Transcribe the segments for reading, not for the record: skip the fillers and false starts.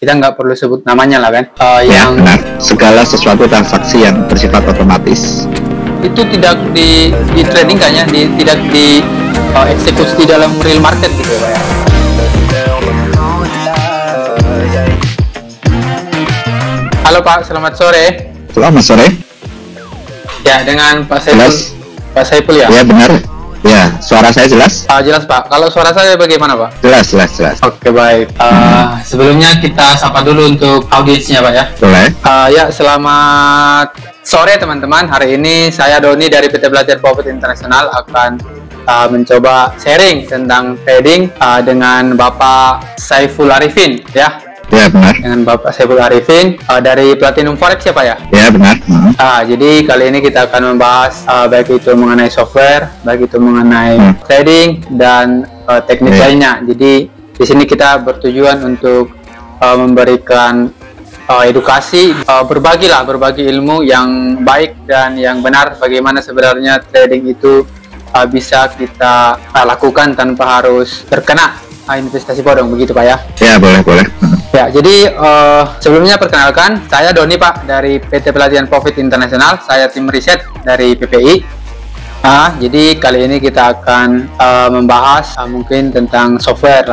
kita nggak perlu sebut namanya lah kan. Ya, Yang benar. Segala sesuatu transaksi yang bersifat otomatis. itu tidak di trading kayaknya, tidak di eksekusi di dalam real market gitu ya Pak ya. Halo Pak, selamat sore. Selamat sore. Ya, dengan Pak Saiful. Jelas? Pak Saiful ya? Ya, benar. Ya, suara saya jelas? Jelas Pak. Kalau suara saya bagaimana Pak? Jelas. Oke, baik. Sebelumnya kita sapa dulu untuk audiensnya Pak ya. Boleh. Ya, selamat sore teman-teman. Hari ini saya Doni dari PT Pelatihan Profit Internasional akan mencoba sharing tentang trading dengan Bapak Saiful Arifin ya. Ya, benar. Dengan Bapak Saiful Arifin dari Platinum Forex ya Pak ya. Ya, benar. Jadi kali ini kita akan membahas baik itu mengenai software, baik itu mengenai trading dan teknik lainnya. Jadi di sini kita bertujuan untuk memberikan edukasi, berbagi ilmu yang baik dan yang benar bagaimana sebenarnya trading itu bisa kita lakukan tanpa harus terkena investasi bodong, begitu Pak ya. Ya, boleh. Ya, jadi sebelumnya perkenalkan, saya Doni Pak dari PT Pelatihan Profit Internasional, saya tim riset dari PPI. Jadi kali ini kita akan membahas mungkin tentang software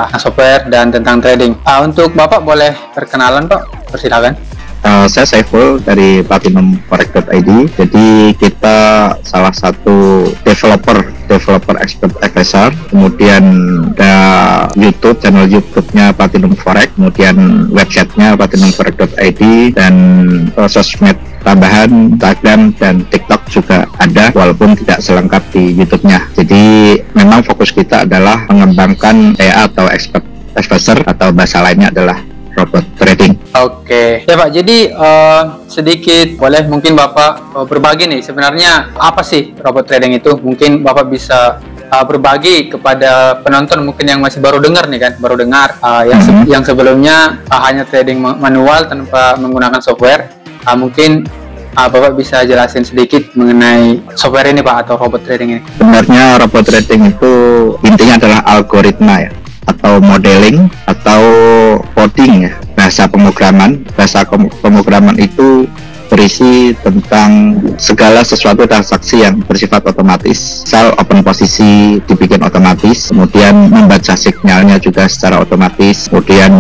dan tentang trading. Untuk Bapak boleh perkenalan Pak, persilakan. Saya Saiful dari Platinum Forex.id. Jadi kita salah satu developer expert advisor. Kemudian ada channel YouTube-nya Platinum Forex, kemudian websitenya platinumforex.id, dan sosmed tambahan Instagram dan TikTok juga ada, walaupun tidak selengkap di YouTube-nya. Jadi memang fokus kita adalah mengembangkan EA atau expert advisor, atau bahasa lainnya adalah robot trading. Oke, ya Pak. Jadi sedikit boleh mungkin Bapak berbagi nih sebenarnya apa sih robot trading itu? Mungkin Bapak bisa berbagi kepada penonton mungkin yang masih baru dengar yang sebelumnya hanya trading manual tanpa menggunakan software. Mungkin Bapak bisa jelasin sedikit mengenai software ini Pak, atau robot trading ini. Sebenarnya robot trading itu intinya adalah algoritma ya, atau modeling, atau coding ya, bahasa pemrograman itu berisi tentang segala sesuatu transaksi yang bersifat otomatis. Misal open posisi dibikin otomatis, kemudian membaca sinyalnya juga secara otomatis, kemudian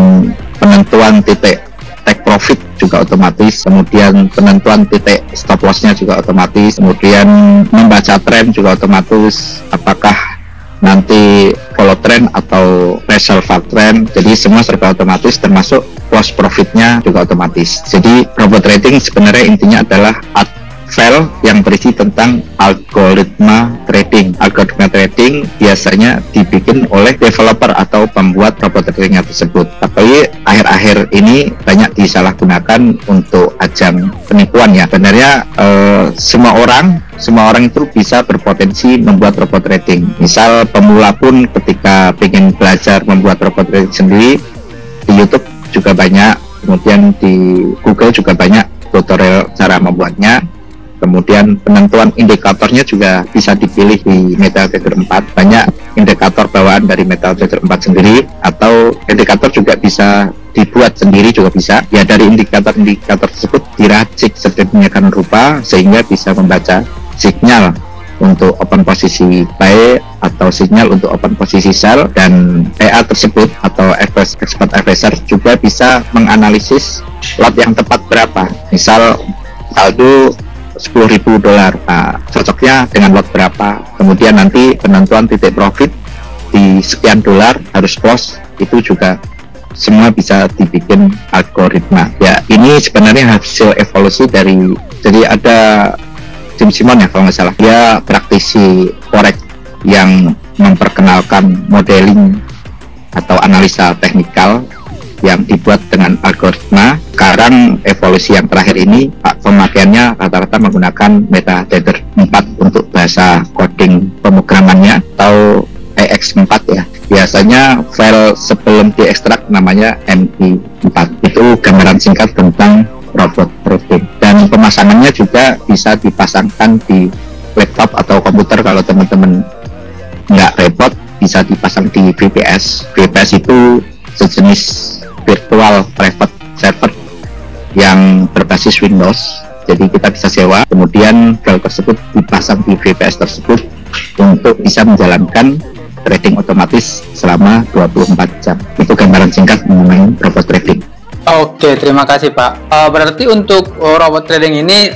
penentuan titik take profit juga otomatis, kemudian penentuan titik stop lossnya juga otomatis, kemudian membaca tren juga otomatis, apakah nanti follow trend atau reserve trend. Jadi semua serba otomatis, termasuk loss profitnya juga otomatis. Jadi robot trading sebenarnya intinya adalah file yang berisi tentang algoritma trading. Algoritma trading biasanya dibikin oleh developer atau pembuat robot tradingnya tersebut. Tapi akhir-akhir ini banyak disalahgunakan untuk ajang penipuan ya. Sebenarnya semua orang itu bisa berpotensi membuat robot trading. Misal pemula pun ketika ingin belajar membuat robot trading sendiri, di YouTube juga banyak, kemudian di Google juga banyak tutorial cara membuatnya. Kemudian penentuan indikatornya juga bisa dipilih di MetaTrader 4. Banyak indikator bawaan dari MetaTrader 4 sendiri, atau indikator juga bisa dibuat sendiri juga bisa. Ya, dari indikator-indikator tersebut diracik sedemikian rupa sehingga bisa membaca sinyal untuk open posisi buy atau sinyal untuk open posisi sell, dan EA tersebut atau expert advisor juga bisa menganalisis lot yang tepat berapa. Misal saldo $10.000, cocoknya dengan lot berapa, kemudian nanti penentuan titik profit di sekian dolar harus close, itu juga semua bisa dibikin algoritma ya. Ini sebenarnya hasil evolusi dari, jadi ada Jim Simon ya kalau nggak salah, dia praktisi forex yang memperkenalkan modeling atau analisa teknikal yang dibuat dengan algoritma. Sekarang evolusi yang terakhir ini pemakaiannya rata-rata menggunakan MetaTrader 4 untuk bahasa coding pemrogramannya, atau EX4 ya. Biasanya file sebelum diekstrak namanya MI4. Itu gambaran singkat tentang robot trading, dan pemasangannya juga bisa dipasangkan di laptop atau komputer. Kalau teman-teman nggak repot, bisa dipasang di VPS. VPS itu sejenis virtual private server yang berbasis Windows. Jadi kita bisa sewa, kemudian file tersebut dipasang di VPS tersebut untuk bisa menjalankan trading otomatis selama 24 jam. Itu gambaran singkat mengenai robot trading. Oke, terima kasih Pak. Berarti untuk robot trading ini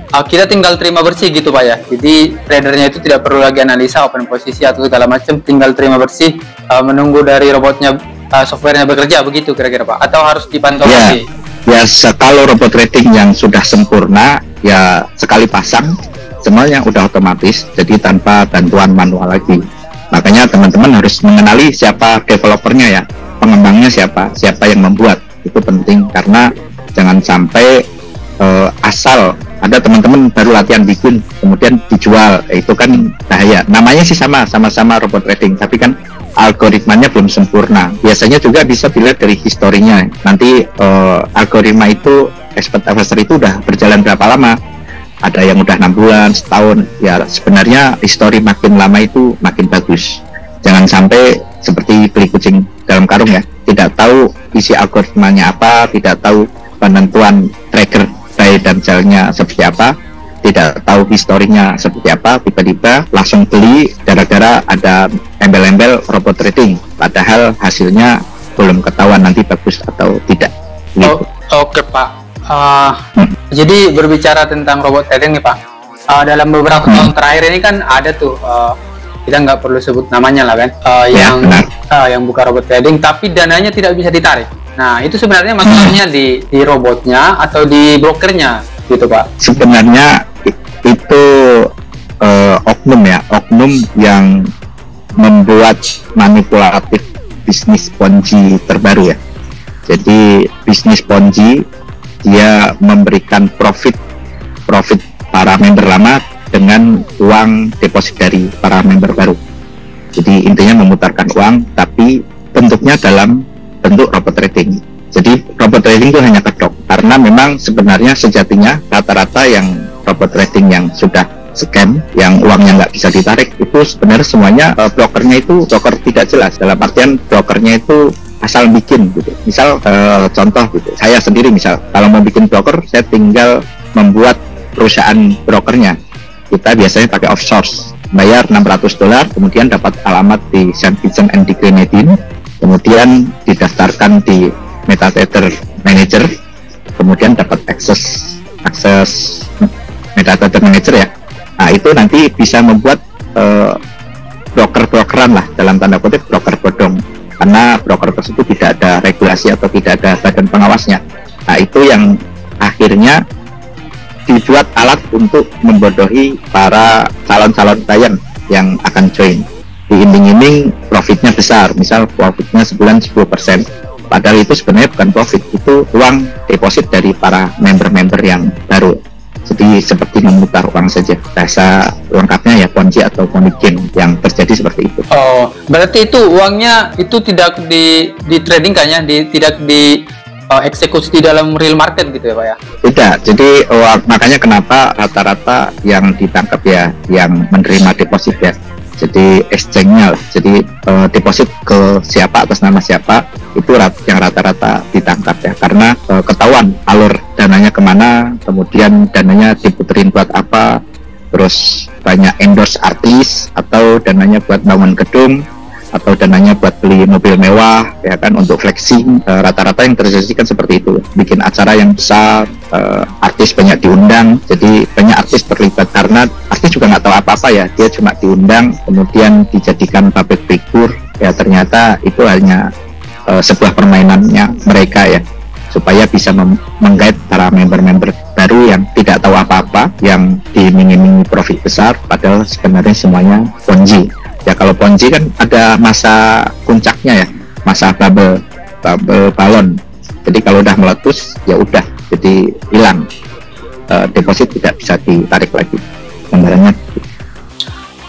kita tinggal terima bersih gitu Pak ya. Jadi tradernya itu tidak perlu lagi analisa open posisi atau segala macam, tinggal terima bersih, menunggu dari robotnya, softwarenya bekerja, begitu kira-kira Pak? Atau harus dipantau lagi? Ya, kalau robot trading yang sudah sempurna, ya sekali pasang semuanya udah otomatis, jadi tanpa bantuan manual lagi. Makanya teman-teman harus mengenali siapa developernya ya, pengembangnya siapa yang membuat. Itu penting, karena jangan sampai asal ada teman-teman baru latihan bikin kemudian dijual, itu kan bahaya. Namanya sih sama-sama robot trading, tapi kan algoritmanya belum sempurna. Biasanya juga bisa dilihat dari historinya. Nanti algoritma itu, expert advisor itu udah berjalan berapa lama, ada yang udah 6 bulan, setahun. Ya sebenarnya histori makin lama itu makin bagus. Jangan sampai seperti beli kucing dalam karung ya, tidak tahu isi algoritmanya apa, tidak tahu penentuan trigger buy dan sell-nya seperti apa, tidak tahu historinya seperti apa, tiba-tiba langsung beli gara-gara ada embel-embel robot trading, padahal hasilnya belum ketahuan nanti bagus atau tidak. Oke Pak. Jadi berbicara tentang robot trading nih Pak, dalam beberapa tahun terakhir ini kan ada tuh, kita nggak perlu sebut namanya lah kan, yang buka robot trading tapi dananya tidak bisa ditarik. Nah itu sebenarnya masalahnya di robotnya atau di brokernya gitu Pak? Sebenarnya itu oknum yang membuat manipulatif bisnis Ponzi terbaru ya. Jadi bisnis Ponzi, dia memberikan profit para member lama dengan uang deposit dari para member baru. Jadi intinya memutarkan uang, tapi bentuknya dalam bentuk robot trading. Jadi robot trading itu hanya kedok, karena memang sebenarnya sejatinya rata-rata yang robot trading yang sudah scam, yang uangnya nggak bisa ditarik, itu sebenarnya semuanya brokernya itu broker tidak jelas. Dalam artian brokernya itu asal bikin gitu. Misal contoh gitu, saya sendiri misal kalau mau bikin broker, saya tinggal membuat perusahaan brokernya. Kita biasanya pakai offsource, bayar $600, kemudian dapat alamat di St. Vincent and the Grenadines, kemudian didaftarkan di MetaTrader Manager, kemudian dapat akses MetaTrader Manager ya. Nah itu nanti bisa membuat broker-brokeran lah, dalam tanda kutip broker bodong, karena broker tersebut tidak ada regulasi atau tidak ada badan pengawasnya. Nah itu yang akhirnya dibuat alat untuk membodohi para calon-calon klien yang akan join. Diiming-iming profitnya besar, misal profitnya sebulan 10%, padahal itu sebenarnya bukan profit, itu uang deposit dari para member-member yang baru. Jadi seperti memutar uang saja, bahasa lengkapnya ya Ponzi atau money game yang terjadi seperti itu. Oh, berarti itu uangnya itu tidak di trading kan ya, tidak di eksekusi di dalam real market gitu ya Pak ya? Tidak, jadi makanya kenapa rata-rata yang ditangkap ya yang menerima deposit ya, jadi exchange-nya, jadi deposit ke siapa atas nama siapa, itu yang rata-rata ditangkap ya, karena ketahuan alur dananya kemana, kemudian dananya diputerin buat apa, terus banyak endorse artis, atau dananya buat bangun gedung, atau dananya buat beli mobil mewah ya kan, untuk flexing. Rata-rata yang terjadi kan seperti itu, bikin acara yang besar, artis banyak diundang, jadi banyak artis terlibat, karena artis juga nggak tahu apa-apa ya, dia cuma diundang kemudian dijadikan public figure ya, ternyata itu hanya sebuah permainannya mereka ya, supaya bisa menggait para member-member baru yang tidak tahu apa-apa, yang diiming-imingi profit besar, padahal sebenarnya semuanya Ponzi. Ya kalau Ponzi kan ada masa puncaknya ya, masa bubble balon. Jadi kalau udah meletus ya udah, jadi hilang, deposit tidak bisa ditarik lagi. Gambarannya.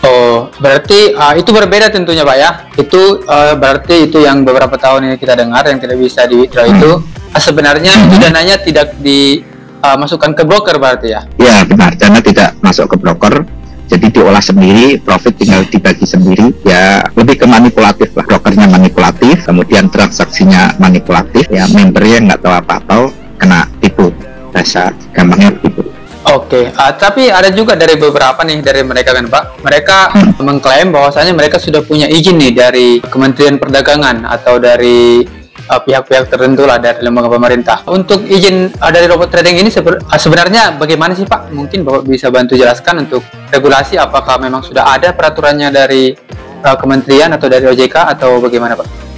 Oh, berarti itu berbeda tentunya Pak ya. Itu berarti itu yang beberapa tahun ini kita dengar yang tidak bisa di withdraw itu sebenarnya itu dananya tidak dimasukkan ke broker berarti ya? Ya benar, dana tidak masuk ke broker. Jadi diolah sendiri, profit tinggal dibagi sendiri, ya lebih ke manipulatif lah. Brokernya manipulatif, kemudian transaksinya manipulatif, ya membernya nggak tahu apa-apa, kena tipu. Bahasa gampangnya tipu. Oke, tapi ada juga dari beberapa nih dari mereka kan Pak, mereka mengklaim bahwasanya mereka sudah punya izin nih dari Kementerian Perdagangan atau dari pihak-pihak tertentu lah dari lembaga pemerintah. Untuk izin dari robot trading ini sebenarnya bagaimana sih Pak? Mungkin Bapak bisa bantu jelaskan untuk regulasi, apakah memang sudah ada peraturannya dari kementerian atau dari OJK atau bagaimana Pak?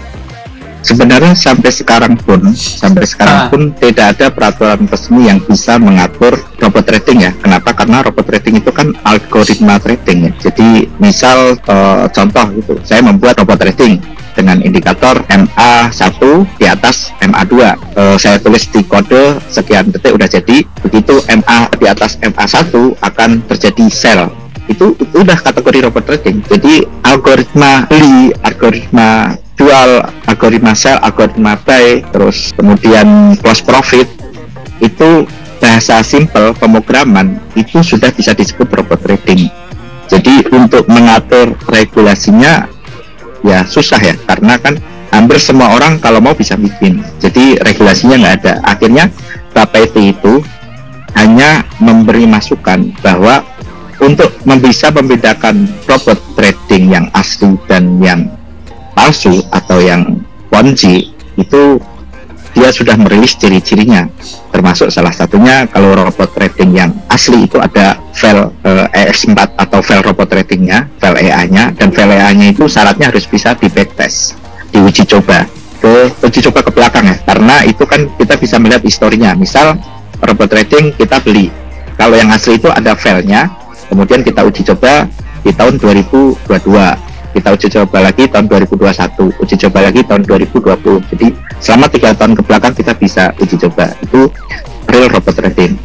Sebenarnya sampai sekarang pun tidak ada peraturan resmi yang bisa mengatur robot trading ya. Kenapa? Karena robot trading itu kan algoritma trading ya. Jadi misal contoh gitu, saya membuat robot trading dengan indikator MA1 di atas MA2. Saya tulis di kode sekian detik udah jadi. Begitu MA di atas MA1 akan terjadi sell. Itu udah kategori robot trading. Jadi algoritma beli, algoritma jual, algoritma sell, algoritma buy, terus kemudian close profit, itu bahasa simple pemrograman itu sudah bisa disebut robot trading. Jadi untuk mengatur regulasinya ya susah ya, karena kan hampir semua orang kalau mau bisa bikin, jadi regulasinya nggak ada. Akhirnya Bapeti itu hanya memberi masukan bahwa untuk bisa membedakan robot trading yang asli dan yang palsu atau yang Ponzi, itu dia sudah merilis ciri-cirinya, termasuk salah satunya kalau robot trading yang asli itu ada file EX4 atau file robot tradingnya, file EA-nya, dan file EA-nya itu syaratnya harus bisa di backtest, diuji coba ke belakang ya, karena itu kan kita bisa melihat historinya. Misal robot trading kita beli, kalau yang asli itu ada filenya, kemudian kita uji coba di tahun 2022, kita uji coba lagi tahun 2021, uji coba lagi tahun 2020. Jadi selama 3 tahun ke belakang kita bisa uji coba. Itu real robot trading.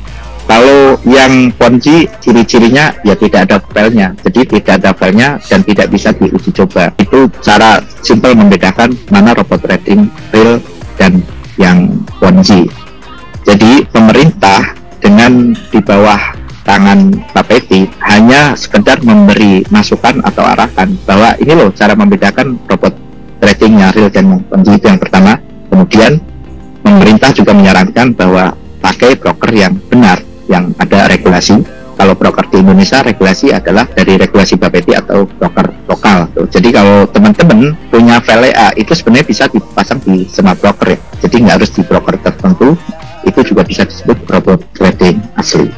Kalau yang Ponzi, ciri-cirinya ya tidak ada filenya, jadi tidak ada filenya dan tidak bisa diuji coba. Itu cara simple membedakan mana robot trading real dan yang Ponzi. Jadi pemerintah dengan di bawah tangan Bapeti hanya sekedar memberi masukan atau arahan bahwa ini loh cara membedakan robot tradingnya real dan Ponzi, itu yang pertama. Kemudian pemerintah juga menyarankan bahwa pakai broker yang benar, yang ada regulasi. Kalau broker di Indonesia regulasi adalah dari regulasi Bapeti atau broker lokal. Jadi kalau teman-teman punya VLA itu sebenarnya bisa dipasang di semua broker ya. Jadi nggak harus di broker tertentu, itu juga bisa disebut robot trading asli.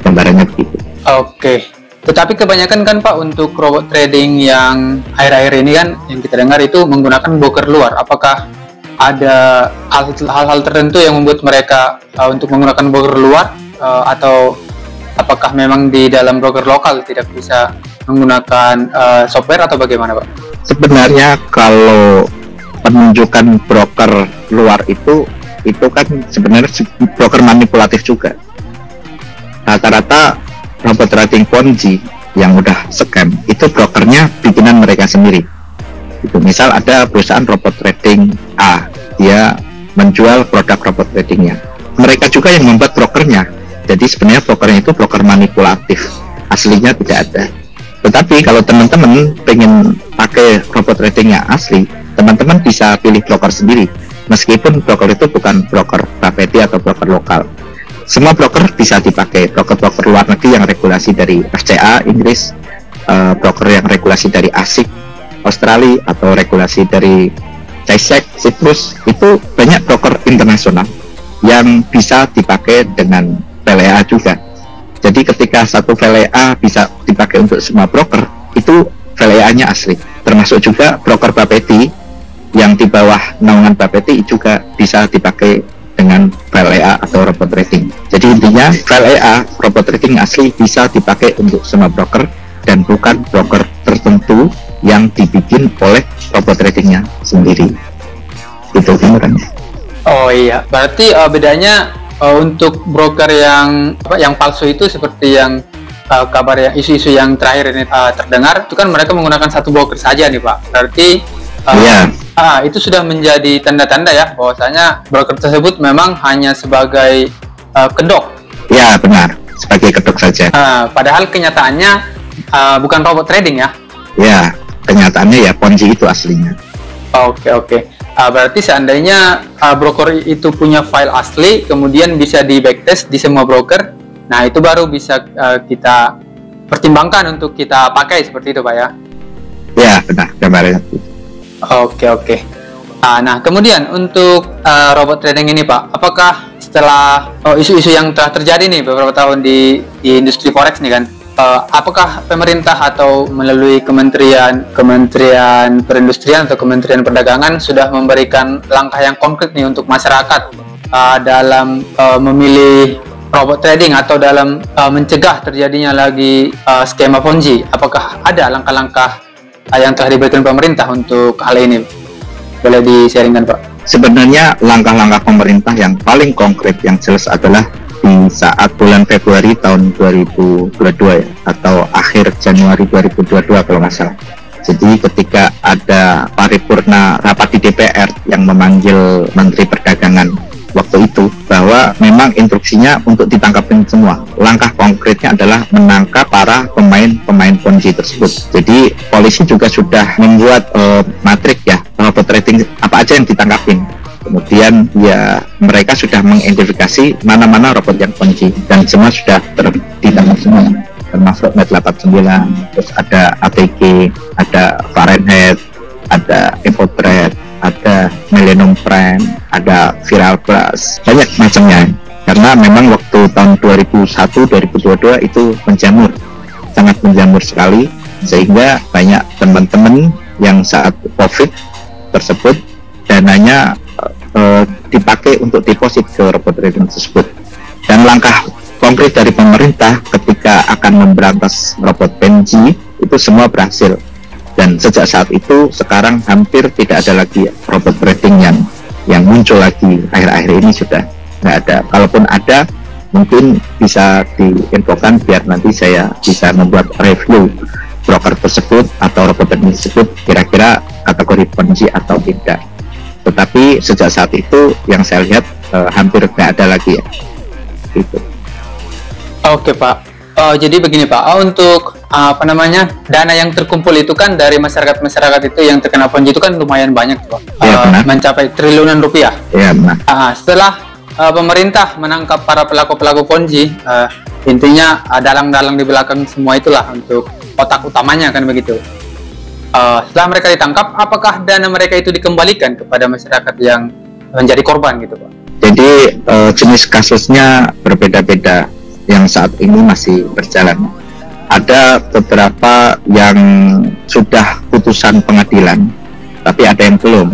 Gambarannya begitu. Oke. Tetapi kebanyakan kan Pak untuk robot trading yang akhir-akhir ini kan yang kita dengar itu menggunakan broker luar. Apakah ada hal-hal tertentu yang membuat mereka untuk menggunakan broker luar, atau apakah memang di dalam broker lokal tidak bisa menggunakan software atau bagaimana Pak? Sebenarnya kalau penunjukan broker luar itu kan sebenarnya broker manipulatif juga. Rata-rata robot trading Ponzi yang udah scam itu brokernya bikinan mereka sendiri. Itu misal ada perusahaan robot trading A, dia menjual produk robot tradingnya, mereka juga yang membuat brokernya. Jadi sebenarnya brokernya itu broker manipulatif, aslinya tidak ada. Tetapi kalau teman-teman pengen pakai robot tradingnya asli, teman-teman bisa pilih broker sendiri, meskipun broker itu bukan broker Bapeti atau broker lokal. Semua broker bisa dipakai, broker-broker luar negeri yang regulasi dari FCA Inggris, broker yang regulasi dari ASIC Australia, atau regulasi dari CAISEC Siprus. Itu banyak broker internasional yang bisa dipakai dengan VLA juga. Jadi ketika satu VLA bisa dipakai untuk semua broker, itu VLA-nya asli. Termasuk juga broker Bapeti yang di bawah naungan Bapeti juga bisa dipakai dengan VLA atau robot trading. Jadi intinya VLA robot trading asli bisa dipakai untuk semua broker dan bukan broker tertentu yang dibikin oleh robot tradingnya sendiri. Itu gambarannya. Oh iya, berarti bedanya untuk broker yang palsu itu seperti yang kabar yang isu-isu yang terakhir ini terdengar, itu kan mereka menggunakan satu broker saja nih Pak. Berarti itu sudah menjadi tanda-tanda ya bahwasanya broker tersebut memang hanya sebagai kedok. Ya benar, sebagai kedok saja. Padahal kenyataannya bukan robot trading ya? Ya, kenyataannya ya Ponzi itu aslinya. Oke. Berarti seandainya broker itu punya file asli, kemudian bisa di backtest di semua broker, nah itu baru bisa kita pertimbangkan untuk kita pakai seperti itu Pak ya? Ya, benar, gambarnya. Oke. Nah, kemudian untuk robot trading ini Pak, apakah setelah isu-isu yang telah terjadi nih beberapa tahun di industri forex nih kan, apakah pemerintah atau melalui Kementerian Perindustrian atau Kementerian Perdagangan sudah memberikan langkah yang konkret nih untuk masyarakat dalam memilih robot trading atau dalam mencegah terjadinya lagi skema Ponzi? Apakah ada langkah-langkah yang telah diberikan pemerintah untuk hal ini? Boleh di-sharingkan Pak? Sebenarnya langkah-langkah pemerintah yang paling konkret yang jelas adalah di saat bulan Februari tahun 2022 ya, atau akhir Januari 2022 kalau nggak salah. Jadi ketika ada paripurna rapat di DPR yang memanggil Menteri Perdagangan waktu itu, bahwa memang instruksinya untuk ditangkapin semua. Langkah konkretnya adalah menangkap para pemain Ponzi tersebut. Jadi polisi juga sudah membuat matrik ya, robot trading apa aja yang ditangkapin. Kemudian ya mereka sudah mengidentifikasi mana-mana robot yang Ponzi, dan semua sudah ditangkap semua, termasuk Net89, terus ada ATG, ada Fahrenheit, ada Infotrade, ada Millennium Prime, ada Viral Plus, banyak macamnya. Karena memang waktu tahun 2001-2022 itu sangat menjamur sekali, sehingga banyak teman-teman yang saat COVID tersebut dananya dipakai untuk deposit ke robot trading tersebut. Dan langkah konkret dari pemerintah ketika akan memberantas robot Ponzi itu semua berhasil. Dan sejak saat itu sekarang hampir tidak ada lagi robot trading yang muncul lagi. Akhir-akhir ini sudah nggak ada. Kalaupun ada, mungkin bisa diinfokan biar nanti saya bisa membuat review broker tersebut atau robot trading tersebut kira-kira kategori Ponzi atau tidak. Tetapi sejak saat itu yang saya lihat hampir nggak ada lagi ya. Gitu. Oke Pak. Jadi begini Pak, untuk dana yang terkumpul itu kan dari masyarakat itu yang terkena Ponzi itu kan lumayan banyak Pak. Ya, mencapai triliunan rupiah. Ya, benar. Setelah pemerintah menangkap para pelaku Ponzi, intinya dalang-dalang di belakang semua itulah untuk otak utamanya kan begitu. Setelah mereka ditangkap, apakah dana mereka itu dikembalikan kepada masyarakat yang menjadi korban gitu Pak? Jadi jenis kasusnya berbeda-beda yang saat ini masih berjalan. Ada beberapa yang sudah putusan pengadilan, tapi ada yang belum.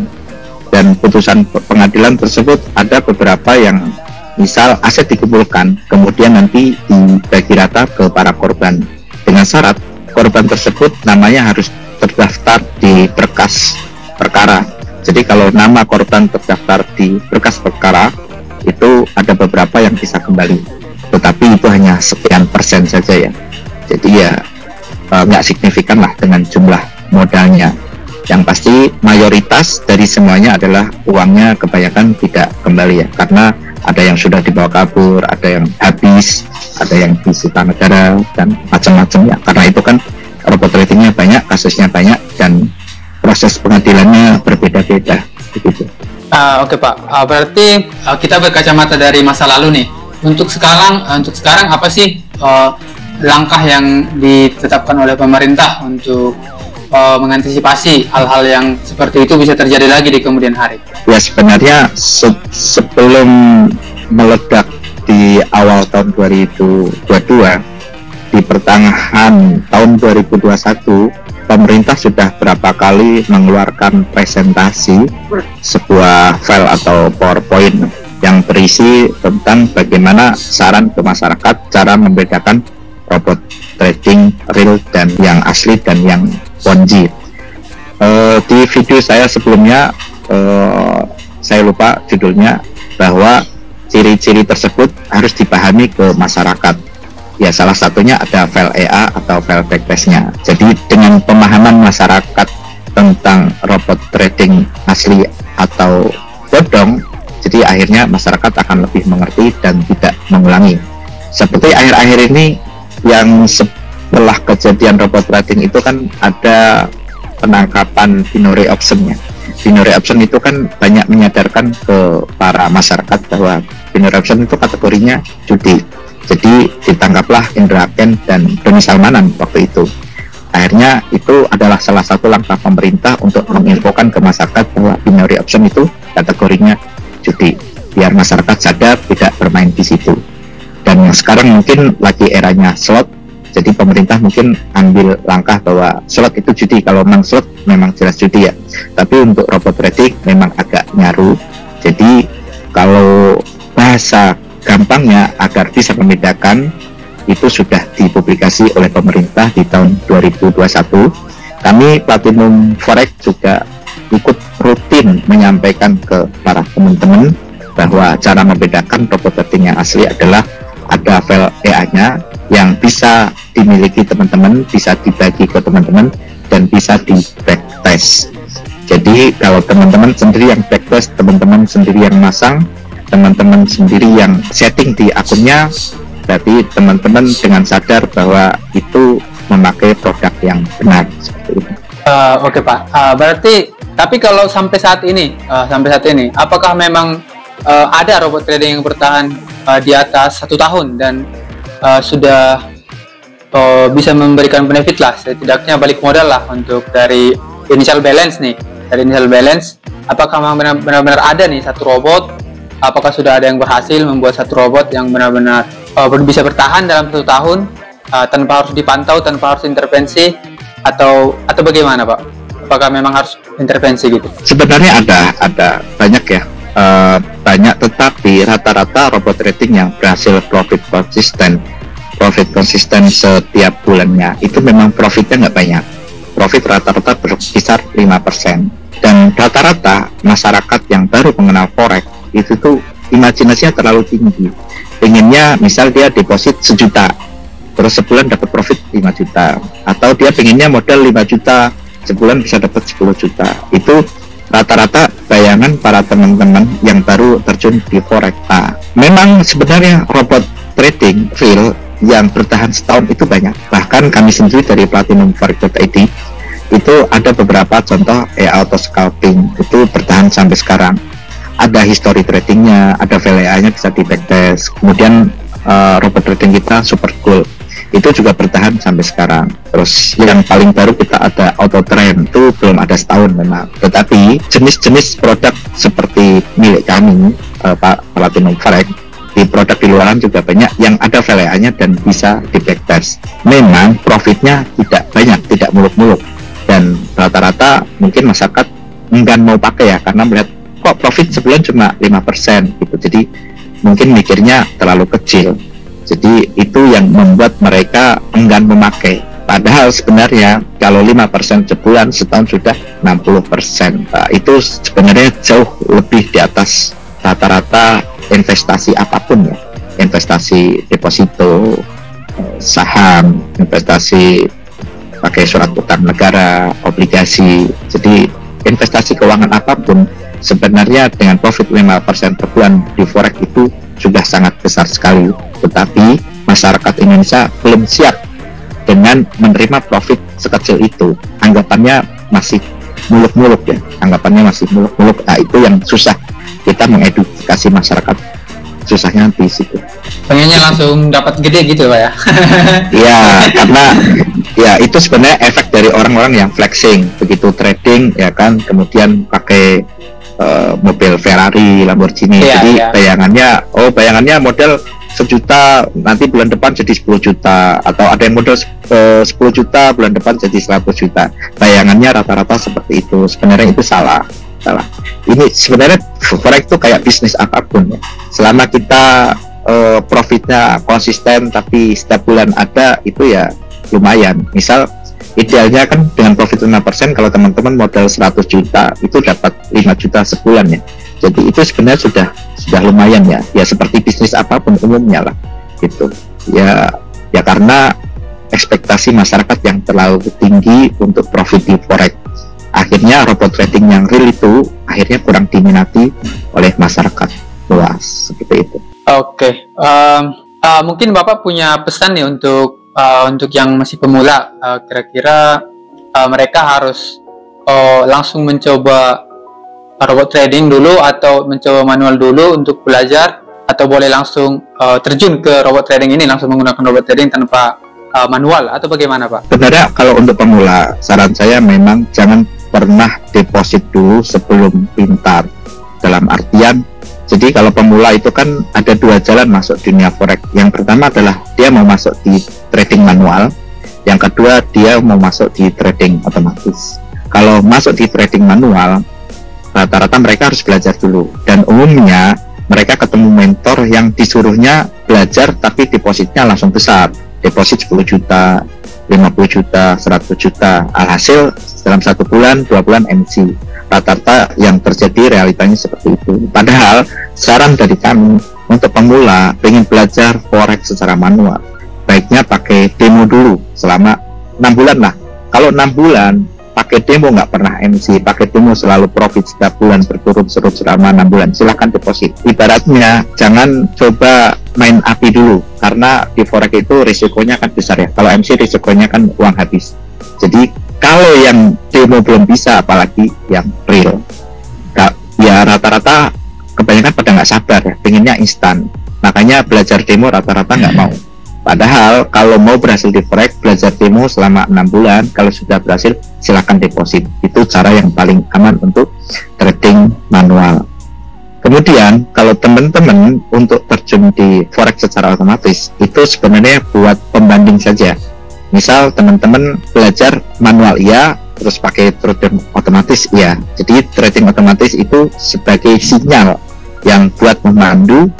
Dan putusan pengadilan tersebut ada beberapa yang misal aset dikumpulkan, kemudian nanti dibagi rata ke para korban dengan syarat korban tersebut namanya harus terdaftar di berkas perkara. Jadi kalau nama korban terdaftar di berkas perkara itu ada beberapa yang bisa kembali, tetapi itu hanya sekian persen saja ya. Jadi ya nggak signifikan lah dengan jumlah modalnya. Yang pasti mayoritas dari semuanya adalah uangnya kebanyakan tidak kembali ya, karena ada yang sudah dibawa kabur, ada yang habis, ada yang disita negara dan macam-macam ya. Karena itu kan robot tradingnya banyak, kasusnya banyak, dan proses pengadilannya berbeda-beda begitu. Oke Pak, berarti kita berkacamata dari masa lalu nih. Untuk sekarang apa sih langkah yang ditetapkan oleh pemerintah untuk mengantisipasi hal-hal yang seperti itu bisa terjadi lagi di kemudian hari? Ya sebenarnya sebelum meledak di awal tahun 2022, di pertengahan tahun 2021, pemerintah sudah berapa kali mengeluarkan presentasi sebuah file atau PowerPoint yang berisi tentang bagaimana saran ke masyarakat cara membedakan robot trading real dan yang asli dan yang Ponzi. Di video saya sebelumnya saya lupa judulnya, bahwa ciri-ciri tersebut harus dipahami ke masyarakat. Ya salah satunya ada file EA atau file backtestnya. Jadi dengan pemahaman masyarakat tentang robot trading asli atau bodong, jadi akhirnya masyarakat akan lebih mengerti dan tidak mengulangi. seperti akhir-akhir ini yang setelah kejadian robot trading itu kan ada penangkapan binary optionnya. Binary option itu kan banyak menyadarkan ke para masyarakat bahwa binary option itu kategorinya judi. Jadi ditangkaplah Indra Kents dan Doni Salmanan waktu itu. Akhirnya itu adalah salah satu langkah pemerintah untuk menginfokan ke masyarakat bahwa binary option itu kategorinya judi, biar masyarakat sadar tidak bermain di situ. Dan yang sekarang mungkin lagi eranya slot, jadi pemerintah mungkin ambil langkah bahwa slot itu judi. Kalau memang slot memang jelas judi ya, tapi untuk robot trading memang agak nyaru. Jadi kalau bahasa gampangnya agar bisa membedakan, itu sudah dipublikasi oleh pemerintah di tahun 2021. Kami Platinum Forex juga ikut rutin menyampaikan ke para teman-teman bahwa cara membedakan robot trading yang asli adalah ada file EA-nya yang bisa dimiliki teman-teman, bisa dibagi ke teman-teman, dan bisa di backtest. Jadi kalau teman-teman sendiri yang backtest, teman-teman sendiri yang masang, teman-teman sendiri yang setting di akunnya, berarti teman-teman dengan sadar bahwa itu memakai produk yang benar seperti itu. Oke Pak, berarti tapi kalau sampai saat ini, apakah memang ada robot trading yang bertahan di atas 1 tahun dan sudah bisa memberikan benefit lah, setidaknya balik modal lah untuk dari initial balance nih, apakah memang benar-benar ada nih satu robot? Apakah sudah ada yang berhasil membuat satu robot yang benar-benar bisa bertahan dalam 1 tahun tanpa harus dipantau, tanpa harus intervensi, atau bagaimana Pak? Apakah memang harus intervensi gitu? Sebenarnya ada banyak ya, banyak, tetapi rata-rata robot trading yang berhasil profit konsisten setiap bulannya itu memang profitnya nggak banyak. Profit rata-rata berkisar 5%. Dan rata-rata masyarakat yang baru mengenal forex itu tuh imajinasinya terlalu tinggi. Pengennya misal dia deposit 1 juta, terus sebulan dapat profit 5 juta, atau dia pengennya modal 5 juta, sebulan bisa dapat 10 juta. Itu rata-rata bayangan para teman-teman yang baru terjun di forex. Nah, memang sebenarnya robot trading real yang bertahan setahun itu banyak. Bahkan kami sendiri dari Platinum Forex.id itu ada beberapa contoh auto scalping itu bertahan sampai sekarang. Ada history tradingnya, ada VLA-nya bisa di backtest. Kemudian robot trading kita Super Cool itu juga bertahan sampai sekarang. Terus yang paling baru kita ada Auto Trend, itu belum ada setahun memang. Tetapi jenis-jenis produk seperti milik kami Pak Platinum Forex, di produk di luaran juga banyak yang ada VLA-nya dan bisa di backtest. Memang profitnya tidak banyak, tidak muluk-muluk, dan rata-rata mungkin masyarakat enggan mau pakai ya, karena melihat kok profit sebulan cuma 5% gitu. Jadi mungkin mikirnya terlalu kecil. Jadi itu yang membuat mereka enggan memakai. Padahal sebenarnya kalau 5% sebulan, setahun sudah 60%. Nah, itu sebenarnya jauh lebih di atas rata-rata investasi apapun ya. Investasi deposito, saham, investasi pakai surat utang negara, obligasi. Jadi investasi keuangan apapun sebenarnya dengan profit 5% per bulan di forex itu sudah sangat besar sekali. Tetapi masyarakat Indonesia belum siap dengan menerima profit sekecil itu. Anggapannya masih muluk-muluk ya, anggapannya masih muluk-muluk. Nah, itu yang susah kita mengedukasi masyarakat, susahnya di situ. Pengennya langsung dapat gede gitu Pak ya? Iya, karena ya itu sebenarnya efek dari orang-orang yang flexing, begitu trading ya kan, kemudian pakai mobil Ferrari, Lamborghini. Jadi bayangannya modal 1 juta, nanti bulan depan jadi 10 juta, atau ada yang modal 10 juta, bulan depan jadi 100 juta. Bayangannya rata-rata seperti itu. Sebenarnya itu salah. Ini sebenarnya forex itu kayak bisnis apapun ya. Selama kita profitnya konsisten tapi setiap bulan ada, itu ya lumayan. Misal idealnya kan dengan profit 5%, kalau teman-teman modal 100 juta itu dapat 5 juta sebulan ya. Jadi itu sebenarnya sudah lumayan ya. Ya seperti bisnis apapun umumnya lah gitu. Ya karena ekspektasi masyarakat yang terlalu tinggi untuk profit di forex. Akhirnya robot trading yang real itu akhirnya kurang diminati oleh masyarakat luas seperti itu. Oke. Mungkin Bapak punya pesan nih untuk yang masih pemula, kira-kira mereka harus langsung mencoba robot trading dulu atau mencoba manual dulu untuk belajar, atau boleh langsung terjun ke robot trading ini, langsung menggunakan robot trading tanpa manual, atau bagaimana Pak? Sebenarnya kalau untuk pemula, saran saya memang jangan pernah deposit dulu sebelum pintar. Dalam artian, jadi kalau pemula itu kan ada dua jalan masuk dunia forex. Yang pertama adalah dia mau masuk di trading manual, yang kedua dia mau masuk di trading otomatis. Kalau masuk di trading manual, rata-rata mereka harus belajar dulu, dan umumnya mereka ketemu mentor yang disuruhnya belajar tapi depositnya langsung besar, deposit 10 juta, 50 juta, 100 juta, alhasil dalam 1 bulan, 2 bulan MC. Rata-rata yang terjadi realitanya seperti itu. Padahal saran dari kami untuk pemula ingin belajar forex secara manual, baiknya pakai demo dulu selama 6 bulan lah. Kalau 6 bulan pakai demo nggak pernah MC, pakai demo selalu profit setiap bulan berturut-turut selama 6 bulan, silahkan deposit. Ibaratnya jangan coba main api dulu, karena di forex itu risikonya kan besar ya. Kalau MC risikonya kan uang habis. Jadi kalau yang demo belum bisa, apalagi yang real, ya rata-rata kebanyakan pada nggak sabar ya, pengennya instan, makanya belajar demo rata-rata nggak mau. Padahal kalau mau berhasil di forex, belajar demo selama 6 bulan, kalau sudah berhasil silakan deposit. Itu cara yang paling aman untuk trading manual. Kemudian kalau teman-teman untuk terjun di forex secara otomatis, itu sebenarnya buat pembanding saja. Misal teman-teman belajar manual iya, terus pakai trading otomatis iya. Jadi trading otomatis itu sebagai sinyal yang buat memandu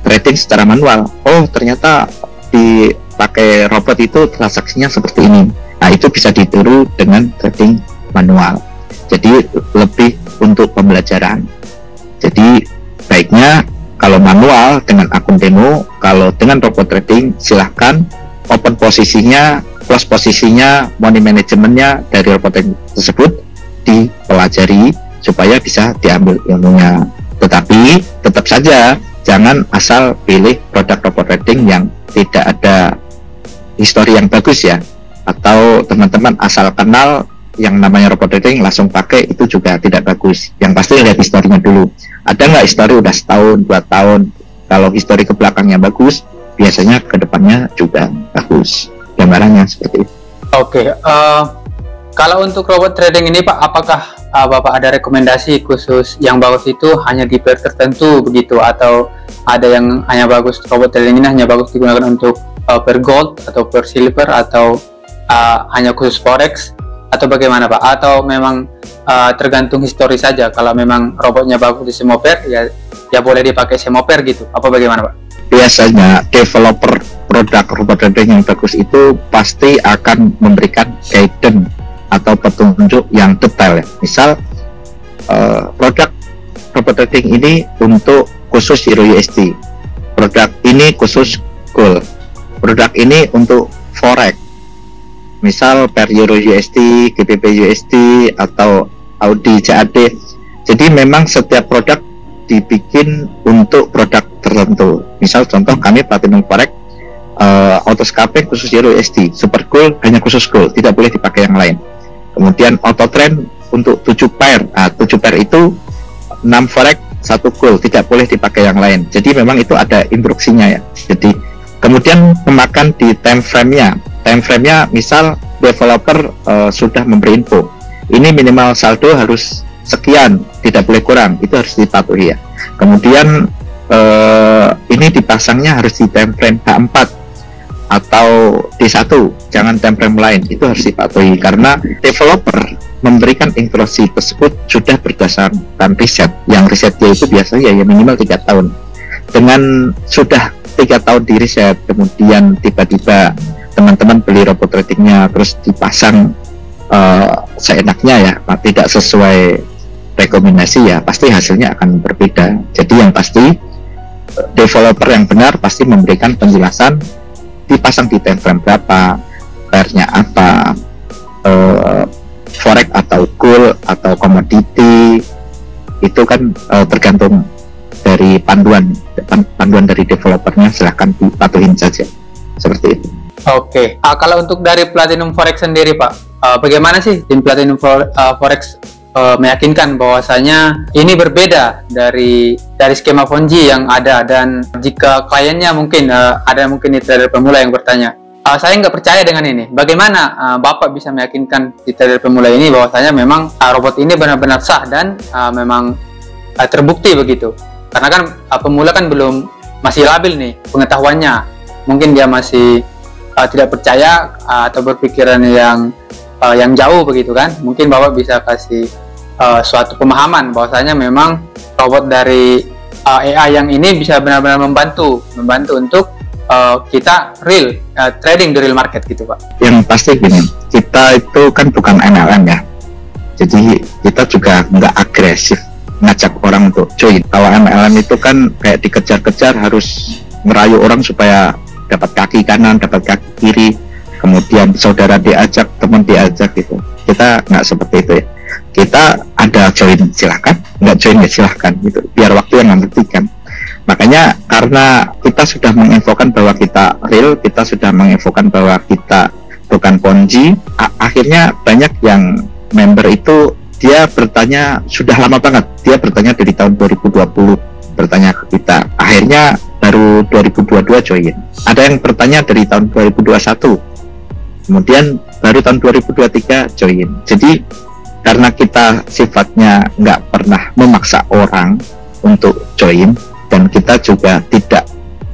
trading secara manual. Oh, ternyata dipakai robot itu transaksinya seperti ini. Nah, itu bisa ditiru dengan trading manual. Jadi lebih untuk pembelajaran. Jadi baiknya kalau manual dengan akun demo, kalau dengan robot trading silahkan open posisinya, close posisinya, money managementnya dari robot trading tersebut dipelajari supaya bisa diambil ilmunya. Tetapi tetap saja jangan asal pilih produk robot trading yang tidak ada histori yang bagus ya, atau teman-teman asal kenal yang namanya robot trading langsung pakai, itu juga tidak bagus. Yang pasti lihat historinya dulu, ada nggak histori udah setahun, 2 tahun. Kalau histori ke belakangnya bagus, biasanya ke depannya juga bagus. Gambarannya seperti itu. Oke, kalau untuk robot trading ini Pak, apakah Bapak ada rekomendasi khusus yang bagus itu hanya di pair tertentu begitu, atau ada yang hanya bagus, robot trading ini hanya bagus digunakan untuk per gold atau per silver, atau hanya khusus forex, atau bagaimana Pak? Atau memang tergantung histori saja, kalau memang robotnya bagus di semua pair ya boleh dipakai semua pair gitu, apa bagaimana Pak? Biasanya developer produk robot trading yang bagus itu pasti akan memberikan guidance atau petunjuk yang detail ya. Misal produk robot trading ini untuk khusus Euro USD, produk ini khusus gold, produk ini untuk forex, misal per Euro USD, GBP USD, atau Audi CAD. Jadi memang setiap produk dibikin untuk produk tertentu. Misal contoh kami Platinum Forex, Auto Scalping khusus Euro USD, Super Gold hanya khusus gold, tidak boleh dipakai yang lain. Kemudian Auto Trend untuk 7 pair, 7 pair itu 6 forex, 1 gold, tidak boleh dipakai yang lain. Jadi memang itu ada instruksinya ya. Jadi kemudian memakan di time frame-nya misal developer sudah memberi info, ini minimal saldo harus sekian, tidak boleh kurang, itu harus dipatuhi ya. Kemudian ini dipasangnya harus di time frame H4 atau D1, jangan time frame lain, itu harus dipatuhi karena developer memberikan instruksi tersebut sudah berdasarkan riset, yang risetnya itu biasanya ya minimal 3 tahun. Dengan sudah 3 tahun di riset, kemudian tiba-tiba teman-teman beli robot tradingnya terus dipasang seenaknya ya, tidak sesuai rekomendasi ya, pasti hasilnya akan berbeda. Jadi yang pasti developer yang benar pasti memberikan penjelasan dipasang di time frame berapa, pairnya apa, forex atau gold atau komoditi, itu kan tergantung dari panduan ketentuan dari developernya silahkan dipatuhin saja, seperti itu. Oke. Kalau untuk dari Platinum Forex sendiri Pak, bagaimana sih tim Platinum Forex meyakinkan bahwasanya ini berbeda dari skema Ponzi yang ada, dan jika kliennya mungkin ada mungkin trader pemula yang bertanya, saya nggak percaya dengan ini, bagaimana Bapak bisa meyakinkan di trader pemula ini bahwasanya memang robot ini benar-benar sah dan memang terbukti begitu? Karena kan pemula kan masih labil nih pengetahuannya, mungkin dia masih tidak percaya atau berpikiran yang jauh begitu kan. Mungkin Bapak bisa kasih suatu pemahaman bahwasanya memang robot dari AI yang ini bisa benar-benar membantu untuk kita real trading di real market gitu Pak. Yang pasti gini, kita itu kan bukan MLM ya, jadi kita juga nggak agresif ngajak orang untuk join. Kalau MLM itu kan kayak dikejar-kejar, harus merayu orang supaya dapat kaki kanan, dapat kaki kiri, kemudian saudara diajak, teman diajak gitu. Kita nggak seperti itu ya. Kita ada join silahkan, nggak join ya silahkan gitu, biar waktu yang membuktikan. Makanya karena kita sudah menginfokan bahwa kita real, kita sudah menginfokan bahwa kita bukan Ponzi, akhirnya banyak yang member itu dia bertanya sudah lama banget, dia bertanya dari tahun 2020 bertanya ke kita, akhirnya baru 2022 join. Ada yang bertanya dari tahun 2021, kemudian baru tahun 2023 join. Jadi karena kita sifatnya nggak pernah memaksa orang untuk join, dan kita juga tidak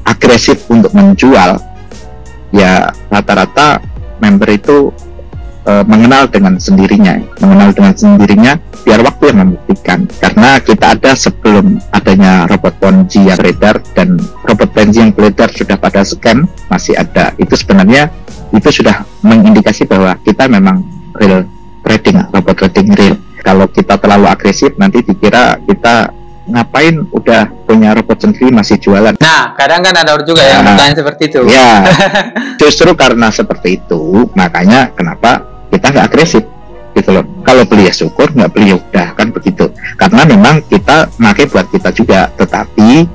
agresif untuk menjual, ya rata-rata member itu mengenal dengan sendirinya biar waktu yang membuktikan. Karena kita ada sebelum adanya robot Ponzi yang beredar, dan robot Ponzi yang beredar sudah pada scam masih ada, itu sebenarnya itu sudah mengindikasi bahwa kita memang real trading, robot trading real. Kalau kita terlalu agresif nanti dikira kita ngapain udah punya robot sendiri masih jualan. Nah, kadang kan ada juga yang bertanya seperti itu. Ya, justru karena seperti itu makanya kenapa kita nggak agresif gitu loh. Kalau beli ya syukur, nggak beli ya udah, kan begitu. Karena memang kita pakai buat kita juga, tetapi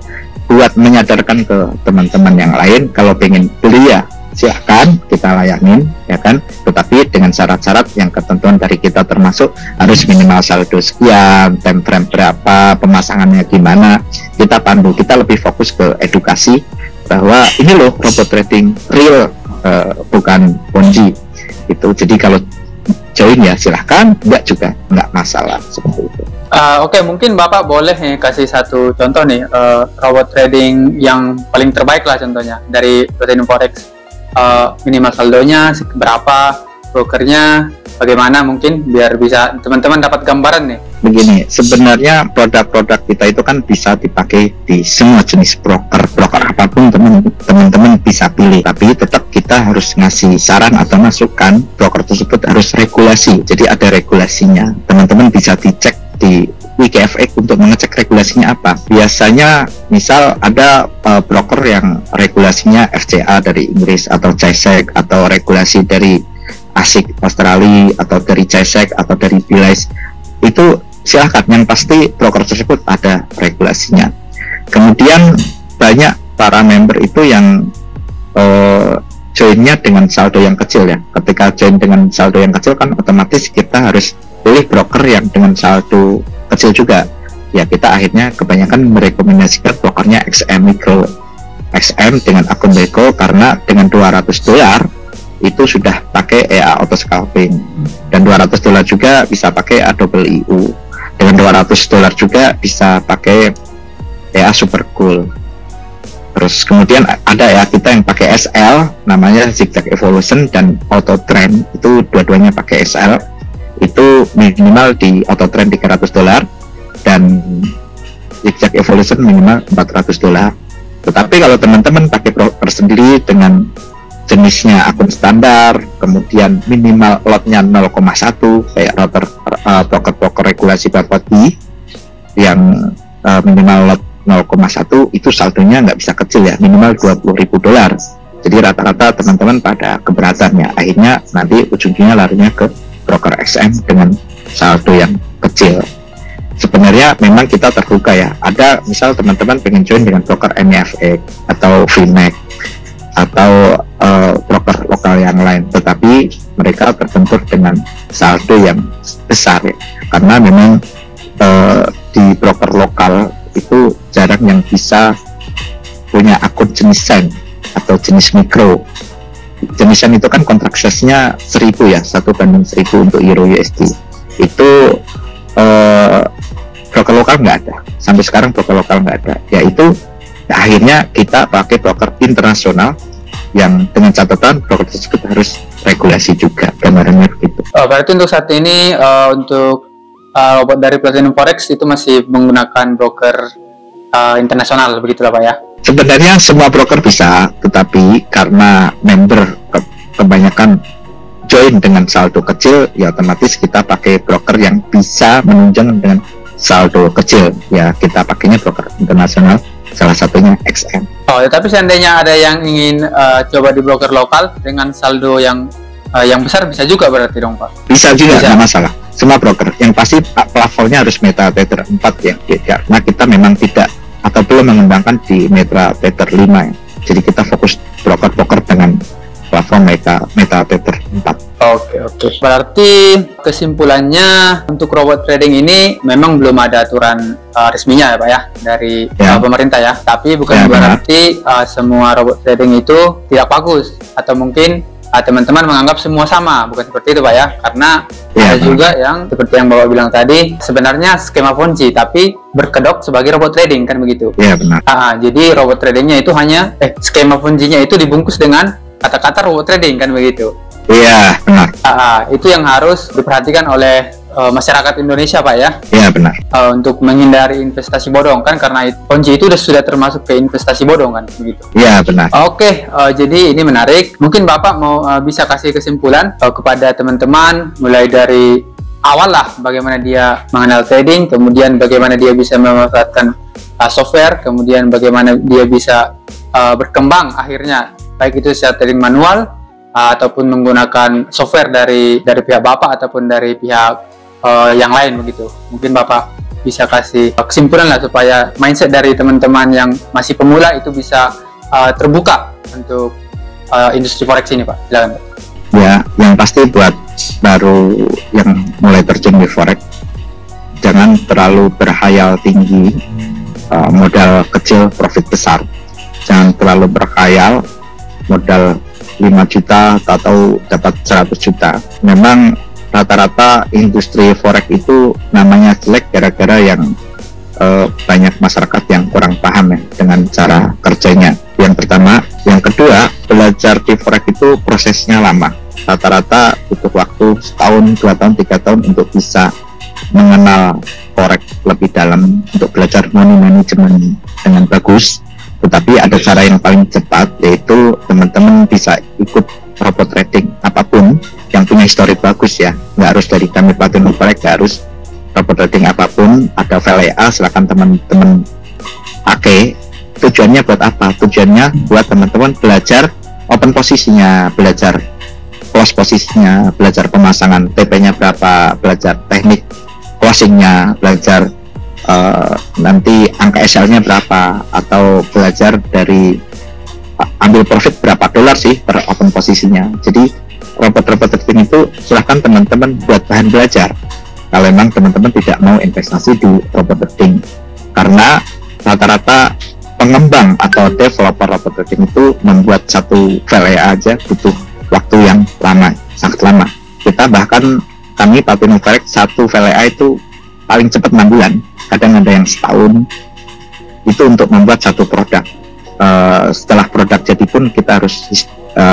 buat menyadarkan ke teman-teman yang lain, kalau pengen beli ya silahkan kita layanin ya kan, tetapi dengan syarat-syarat yang ketentuan dari kita, termasuk harus minimal saldo sekian, time frame berapa, pemasangannya gimana, kita pandu. Kita lebih fokus ke edukasi bahwa ini loh robot trading real, bukan Ponzi itu. Jadi kalau join ya silahkan, enggak juga enggak masalah, seperti itu. Oke, mungkin Bapak boleh nih kasih satu contoh nih robot trading yang paling terbaik lah contohnya dari Platinum Forex. Minimal saldonya berapa, brokernya bagaimana, mungkin biar bisa teman-teman dapat gambaran nih. Begini, sebenarnya produk-produk kita itu kan bisa dipakai di semua jenis broker apapun teman-teman bisa pilih, tapi tetap kita harus ngasih saran atau masukan, broker tersebut harus regulasi, jadi ada regulasinya. Teman-teman bisa dicek di WikiFX untuk mengecek regulasinya apa. Biasanya misal ada broker yang regulasinya FCA dari Inggris, atau CAISEC, atau regulasi dari ASIC Australia, atau dari CAISEC, atau dari Bilays, itu silahkan, yang pasti broker tersebut ada regulasinya. Kemudian banyak para member itu yang joinnya dengan saldo yang kecil ya. Ketika join dengan saldo yang kecil kan otomatis kita harus pilih broker yang dengan saldo kecil juga ya. Kita akhirnya kebanyakan merekomendasikan brokernya XM Micro, XM dengan akun Beko, karena dengan $200 itu sudah pakai EA Auto Scalping, dan $200 juga bisa pakai AWIU, dengan $200 juga bisa pakai EA Super Cool. Terus kemudian ada ya kita yang pakai SL namanya Zigzag Evolution dan Auto Trend, itu dua-duanya pakai SL, itu minimal di Auto Trend $300 dan Zigzag Evolution minimal $400. Tetapi kalau teman-teman pakai broker sendiri dengan jenisnya akun standar, kemudian minimal lotnya 0,1 kayak broker regulasi Bapati yang minimal lot 0,1, itu saldonya nggak bisa kecil ya, minimal $20.000. Jadi rata-rata teman-teman pada keberatannya, akhirnya nanti ujungnya larinya ke broker XM dengan saldo yang kecil. sebenarnya memang kita terbuka ya. Ada misal teman-teman pengen join dengan broker NFX atau VMAX atau broker lokal yang lain, tetapi mereka terbentur dengan saldo yang besar ya, karena memang di broker lokal itu jarang yang bisa punya akun jenis sen atau jenis mikro. Jenis sen itu kan kontrak size-nya 1000 ya, 1:1000 untuk Euro USD. Itu broker lokal nggak ada, sampai sekarang broker lokal nggak ada, yaitu akhirnya kita pakai broker internasional yang dengan catatan broker tersebut harus regulasi juga, gambarannya begitu. Berarti untuk saat ini untuk dari Platinum Forex itu masih menggunakan broker internasional, begitulah Pak ya? Sebenarnya semua broker bisa, tetapi karena member kebanyakan join dengan saldo kecil, ya otomatis kita pakai broker yang bisa menunjang dengan saldo kecil, ya kita pakainya broker internasional, salah satunya XM. Ya, tapi seandainya ada yang ingin coba di broker lokal dengan saldo yang besar, bisa juga berarti dong Pak? Bisa juga, nggak masalah. Semua broker, yang pasti plafonnya harus MetaTrader 4 ya, karena kita memang tidak atau belum mengembangkan di MetaTrader 5 ya. Jadi kita fokus broker-broker dengan plafon MetaTrader 4. Oke. Berarti kesimpulannya untuk robot trading ini memang belum ada aturan resminya ya Pak ya dari pemerintah ya. Tapi bukan berarti semua robot trading itu tidak bagus, atau mungkin teman-teman menganggap semua sama, bukan seperti itu Pak ya. Karena ada juga yang seperti yang Bapak bilang tadi, sebenarnya skema Ponzi tapi berkedok sebagai robot trading, kan begitu? Iya benar. Jadi robot tradingnya itu hanya skema Ponzi-nya itu dibungkus dengan kata-kata robot trading, kan begitu? Iya benar. Itu yang harus diperhatikan oleh masyarakat Indonesia Pak ya. Iya benar. Untuk menghindari investasi bodong, kan karena Ponzi itu sudah termasuk ke investasi bodong, kan begitu. Iya benar. Oke, jadi ini menarik. Mungkin Bapak mau bisa kasih kesimpulan kepada teman-teman, mulai dari awal lah bagaimana dia mengenal trading, kemudian bagaimana dia bisa memanfaatkan software, kemudian bagaimana dia bisa berkembang akhirnya, baik itu secara trading manual ataupun menggunakan software dari pihak Bapak ataupun dari pihak yang lain begitu. Mungkin Bapak bisa kasih kesimpulan lah supaya mindset dari teman-teman yang masih pemula itu bisa terbuka untuk industri forex ini Pak. Silakan Pak. Ya, yang pasti buat baru yang mulai terjun di forex, jangan terlalu berkhayal tinggi, modal kecil profit besar. Jangan terlalu berkhayal modal 5 juta atau dapat 100 juta. Memang rata-rata industri forex itu namanya jelek gara-gara yang banyak masyarakat yang kurang paham ya dengan cara kerjanya. Yang pertama, yang kedua, belajar di forex itu prosesnya lama. Rata-rata butuh waktu setahun, 2 tahun, 3 tahun untuk bisa mengenal forex lebih dalam, untuk belajar money management dengan bagus. Tetapi ada cara yang paling cepat, yaitu teman-teman bisa ikut robot trading apapun yang punya histori bagus ya, nggak harus dari kami Platinum Forex, nggak harus robot trading apapun, ada VLA, silakan teman-teman pakai. Tujuannya buat apa? Tujuannya buat teman-teman belajar open posisinya, belajar close posisinya, belajar pemasangan TP-nya berapa, belajar teknik closingnya, belajar nanti angka SL-nya berapa, atau belajar dari ambil profit berapa dolar sih per open posisinya. Jadi robot-robot trading itu silahkan teman-teman buat bahan belajar kalau memang teman-teman tidak mau investasi di robot trading, karena rata-rata pengembang atau developer robot trading itu membuat satu VLA aja butuh waktu yang lama, sangat lama. Kita bahkan kami Platinum Forex satu VLA itu paling cepat 6 bulan, kadang ada yang setahun itu untuk membuat satu produk. Setelah produk jadi pun kita harus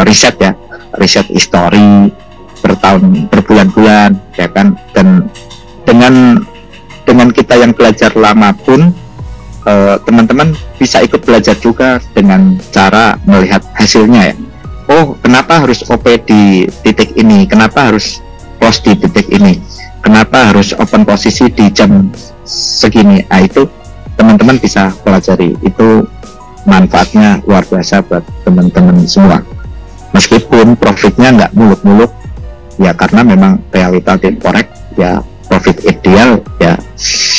riset ya, riset history berbulan-bulan ya kan. Dan dengan kita yang belajar lama pun teman-teman bisa ikut belajar juga dengan cara melihat hasilnya ya. Oh, kenapa harus OP di titik ini, kenapa harus close di titik ini, kenapa harus open posisi di jam segini. Itu teman-teman bisa pelajari, itu manfaatnya luar biasa buat teman-teman semua. Meskipun profitnya nggak muluk-muluk ya, karena memang realita di forex ya, profit ideal ya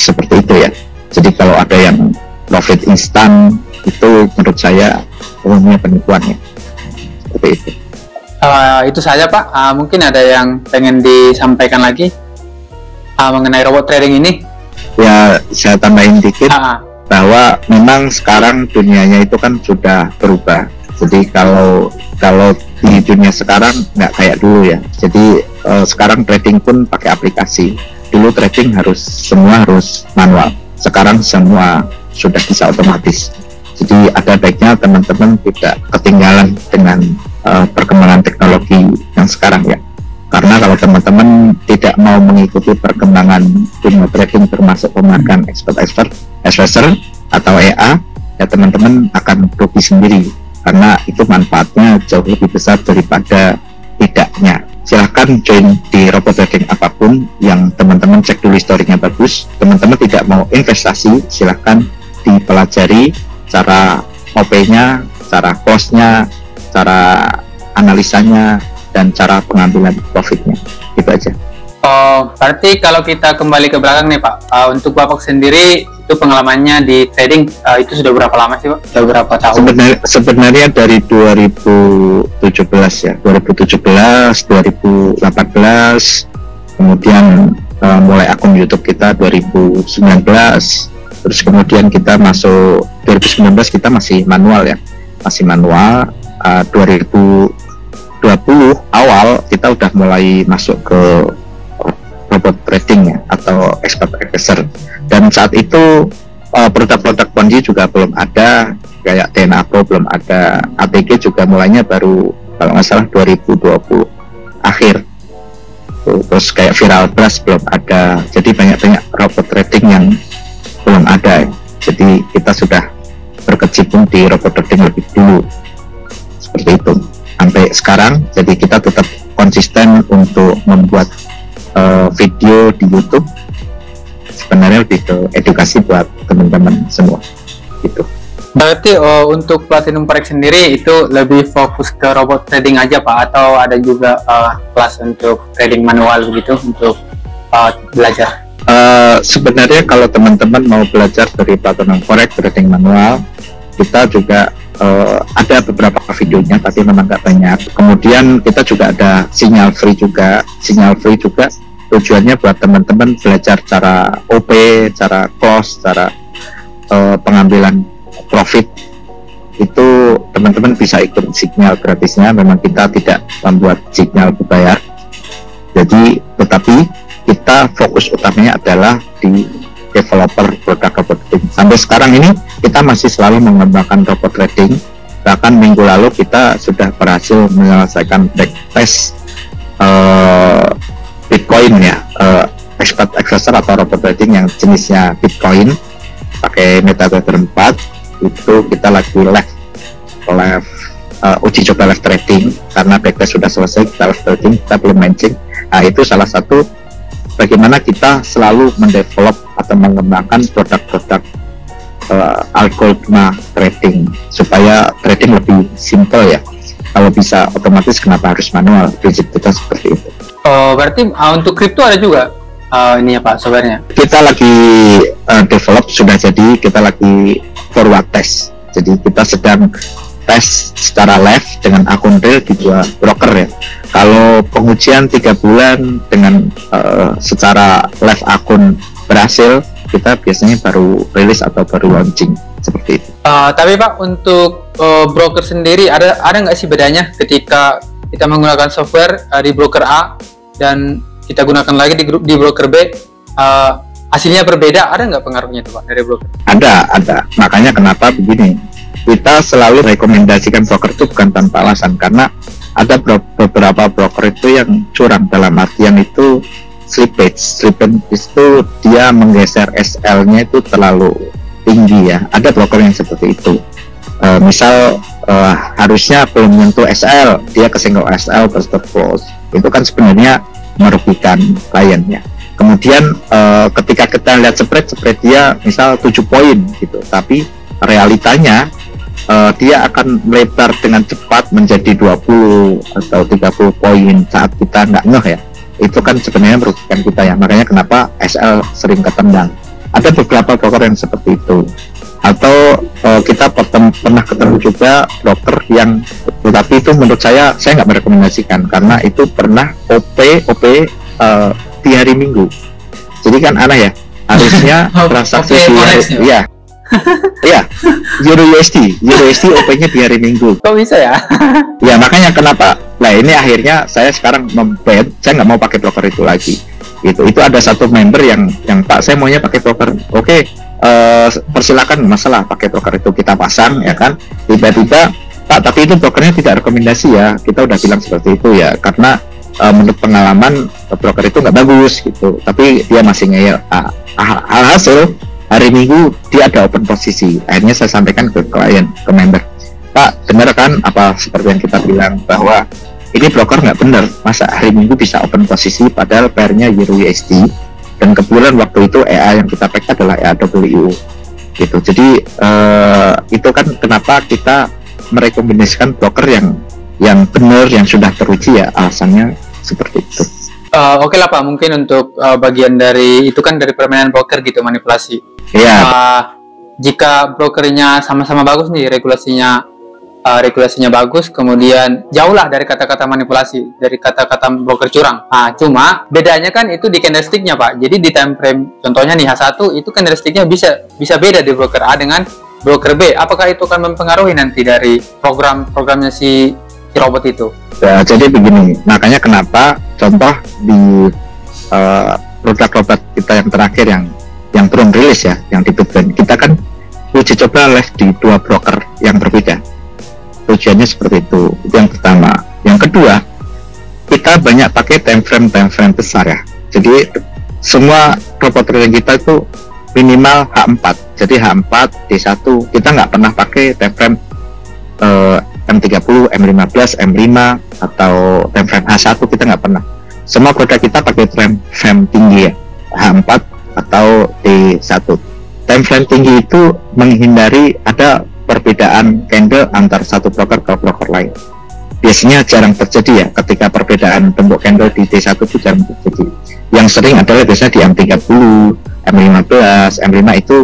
seperti itu ya. Jadi kalau ada yang profit instan itu menurut saya umumnya penipuan ya, seperti itu. Itu saja Pak. Mungkin ada yang pengen disampaikan lagi mengenai robot trading ini? Ya, saya tambahin dikit bahwa memang sekarang dunianya itu kan sudah berubah. Jadi kalau di dunia sekarang nggak kayak dulu ya. Jadi sekarang trading pun pakai aplikasi. Dulu trading semua harus manual. Sekarang semua sudah bisa otomatis. Jadi ada baiknya teman-teman tidak ketinggalan dengan perkembangan teknologi yang sekarang ya. Karena kalau teman-teman tidak mau mengikuti perkembangan dunia trading termasuk pemakaian expert advisor atau EA, ya teman-teman akan rugi sendiri. Karena itu manfaatnya jauh lebih besar daripada tidaknya. Silahkan join di robot trading apapun yang teman-teman cek dulu historinya bagus. Teman-teman tidak mau investasi, silahkan dipelajari cara OP-nya, cara cost-nya, cara analisanya, dan cara pengambilan profitnya. Itu aja. Oh, berarti kalau kita kembali ke belakang nih Pak, untuk Bapak sendiri itu pengalamannya di trading itu sudah berapa lama sih Pak? Sudah berapa tahun? Sebenarnya dari 2017 ya, 2017, 2018, kemudian mulai akun YouTube kita 2019, terus kemudian kita masuk 2019 kita masih manual ya, 2020 awal kita udah mulai masuk ke robot trading ya, atau expert advisor. Dan saat itu produk-produk Ponzi juga belum ada, kayak DNA Pro belum ada, ATG juga mulainya baru kalau nggak salah 2020 akhir. Terus kayak Viral Blast belum ada, jadi banyak robot trading yang belum ada. Jadi kita sudah berkecimpung di robot trading lebih dulu, seperti itu sampai sekarang. Jadi kita tetap konsisten untuk membuat video di YouTube, sebenarnya lebih ke edukasi buat teman-teman semua gitu. Berarti untuk Platinum Forex sendiri itu lebih fokus ke robot trading aja Pak, atau ada juga kelas untuk trading manual begitu untuk belajar? Sebenarnya kalau teman-teman mau belajar dari Platinum Forex trading manual, kita juga ada beberapa videonya, tapi memang nggak banyak. Kemudian kita juga ada sinyal free juga. Tujuannya buat teman-teman belajar cara OP, cara close, cara pengambilan profit. Itu teman-teman bisa ikut sinyal gratisnya. Memang kita tidak membuat sinyal berbayar. Jadi, tetapi kita fokus utamanya adalah di developer produk robot trading. Sampai sekarang ini kita masih selalu mengembangkan robot trading. Bahkan minggu lalu kita sudah berhasil menyelesaikan backtest Bitcoin ya, expert advisor atau robot trading yang jenisnya Bitcoin pakai MetaTrader 4. Itu kita lagi uji coba live trading, karena backtest sudah selesai, kita live trading, kita belum mancing. Nah, itu salah satu bagaimana kita selalu mendevelop atau mengembangkan produk-produk algoritma trading supaya trading lebih simple ya. Kalau bisa otomatis, kenapa harus manual? Prinsip kita seperti itu. Oh, berarti untuk kripto ada juga ini ya Pak, softwarenya? Kita lagi develop, sudah jadi, kita lagi forward test. Jadi kita sedang tes secara live dengan akun real di 2 broker ya. Kalau pengujian 3 bulan dengan secara live akun berhasil, kita biasanya baru rilis atau baru launching seperti itu. Tapi Pak, untuk broker sendiri ada nggak sih bedanya ketika kita menggunakan software di broker A dan kita gunakan lagi di broker B, hasilnya berbeda? Ada nggak pengaruhnya itu Pak dari broker? Ada. Makanya kenapa begini, kita selalu rekomendasikan broker itu bukan tanpa alasan, karena ada beberapa broker itu yang curang, dalam artian itu slippage itu dia menggeser SL-nya itu terlalu tinggi ya. Ada broker yang seperti itu. Misal harusnya belum menyentuh SL, dia kesenggol SL terus close. Itu kan sebenarnya merugikan kliennya. Kemudian ketika kita lihat spread dia misal 7 poin gitu, tapi realitanya dia akan melebar dengan cepat menjadi 20 atau 30 poin saat kita nggak ngeh ya. Itu kan sebenarnya merugikan kita ya. Makanya kenapa SL sering ketendang. Ada beberapa broker yang seperti itu. Atau kita pernah ketemu juga broker yang, tetapi itu menurut saya nggak merekomendasikan karena itu pernah OP di hari Minggu. Jadi kan aneh ya, harusnya transaksi di hari, ya ya Euro USD OP-nya di hari Minggu. Kok bisa ya? Ya makanya kenapa, nah ini akhirnya saya sekarang memban, saya nggak mau pakai broker itu lagi. Itu ada satu member yang Pak, saya maunya pakai broker. Oke, persilakan, masalah pakai broker itu kita pasang ya kan. Tiba-tiba Pak, tapi itu brokernya tidak rekomendasi ya. Kita udah bilang seperti itu ya, karena menurut pengalaman broker itu nggak bagus gitu. Tapi dia masih ngeyel. Hasil hari Minggu dia ada open posisi. Akhirnya saya sampaikan ke klien, ke member, Pak, benar kan apa seperti yang kita bilang bahwa ini broker nggak benar, masa hari Minggu bisa open posisi padahal pairnya Euro USD, dan kebetulan waktu itu EA yang kita pakai adalah EAWU gitu. Jadi itu kan kenapa kita merekomendasikan broker yang benar, yang sudah teruji ya, alasannya seperti itu. Oke lah Pak, mungkin untuk bagian dari itu kan dari permainan broker gitu, manipulasi. Iya. Jika brokernya sama-sama bagus nih, regulasinya bagus, kemudian jauhlah dari kata-kata manipulasi, dari kata-kata broker curang. Cuma bedanya kan itu di candlestick-nya Pak. Jadi di time frame, contohnya nih H1 itu candlestick-nya bisa beda di broker A dengan broker B. Apakah itu akan mempengaruhi nanti dari programnya si robot itu? Ya, jadi begini, makanya kenapa contoh di produk robot kita yang terakhir yang belum rilis ya, yang di Bitcoin, kita kan uji coba live di 2 broker yang berbeda. Tujuannya seperti itu yang pertama. Yang kedua, kita banyak pakai time frame besar ya. Jadi semua robot trading kita itu minimal H4. Jadi H4, D1, kita nggak pernah pakai time frame M30, M15, M5 atau time frame H1, kita nggak pernah. Semua produk kita pakai time frame tinggi ya, H4 atau D1. Time frame tinggi itu menghindari ada perbedaan candle antar satu broker ke broker lain. Biasanya jarang terjadi ya, ketika perbedaan bentuk candle di D1 itu jarang terjadi. Yang sering adalah biasanya di M30, M15, M5 itu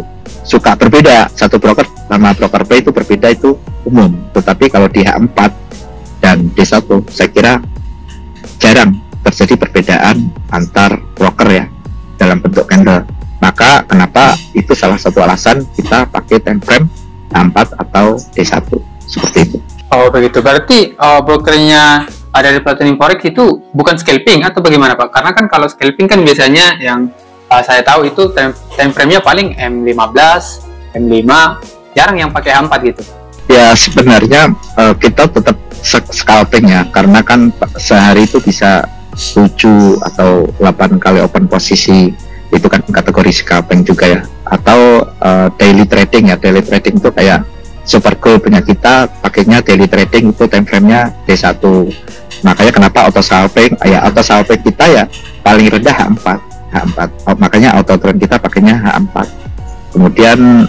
suka berbeda. Satu broker sama broker B itu berbeda, itu umum. Tetapi kalau di H4 dan D1 saya kira jarang terjadi perbedaan antar broker ya dalam bentuk candle. Maka kenapa itu salah satu alasan kita pakai time frame H4 atau D1 seperti itu. Oh begitu, berarti brokernya ada di Platinum Forex itu bukan scalping atau bagaimana Pak? Karena kan kalau scalping kan biasanya yang saya tahu itu time frame-nya paling M15, M5, jarang yang pakai H4 gitu. Ya sebenarnya kita tetap scalping ya, karena kan sehari itu bisa 7 atau 8 kali open posisi, itu kan kategori scalping juga ya. Atau daily trading ya, daily trading itu kayak Super Goal punya kita, pakainya daily trading itu time frame-nya D1. Makanya kenapa auto scalping ya, auto scalping kita ya paling rendah H4. Makanya auto trend kita pakainya H4. Kemudian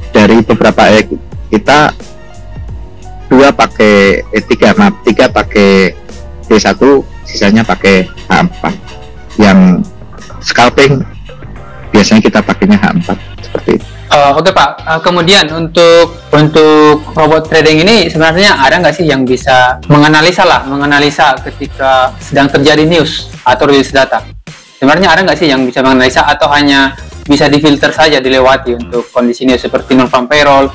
dari beberapa kita 3 pakai D1, sisanya pakai H4. Yang scalping biasanya kita pakainya H4 seperti itu. Oke Pak, kemudian untuk robot trading ini sebenarnya ada nggak sih yang bisa menganalisa ketika sedang terjadi news atau rilis data? Sebenarnya ada nggak sih yang bisa menganalisa atau hanya bisa difilter saja, dilewati untuk kondisi news seperti non-farm payroll,